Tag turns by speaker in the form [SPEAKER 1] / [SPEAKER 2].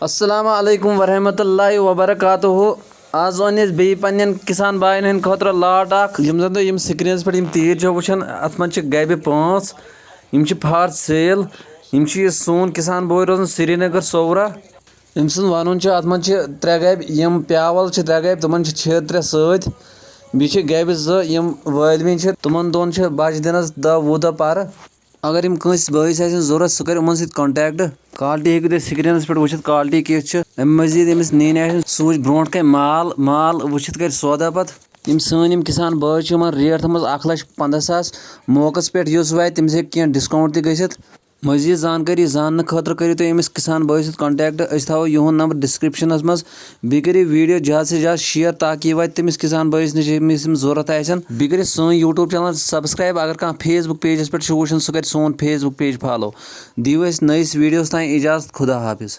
[SPEAKER 1] अस्सलाम वालेकुम वरहमतुल्लाहि वबरकातुहू। आज ओन बे पन्न किसान बायन हंद खतर लाट यम जन तो स्क्रीन पे तीर वुचान अत मन गबि 5 फॉर सेल। सोन किसान बोय रोजान श्रीनगर सोवरा। अम सुन वन अत मन 3 गबि यम प्यावल 3 गबि तमन 6 3 सत बी गबि 2 वलविन तमन दोन बच दिनस 10-20 दह पर। अगर यम कंस बॉयस जरूरत सह कर उमन सत कांटेक्ट। क्वालिटी हेकु तुम स्क्रीन पे वुचित क्वालिटी किस अम मजीद अमिस नीन सूच ब्रोट कन माल वुचित कर सौदा पत यम सन किसान बॉय रेट थमज 1,15,000 मौकस पे वात तमिस हे डिस्काउंट गसित। मजीद जानकारी जान खतर करो तुम अमिस किसान बॉय सत कांटेक्ट। अस थो युहद नंबर डिस्क्रिप्शन मज बी करो वीडियो ज्यादा से ज्यादा शेयर ताकि यह वात तमिस किसान बॉयस निश यमिस जरूरत आसन। बी कर सोन यूट्यूब चैनल सब्सक्राइब। अगर कह फेसबुक पेजस पे वुचान सह कर सोन फेसबुक पेज फॉलो। दिव नयस वीडियोस तान इजाजत। खुदा हाफिज।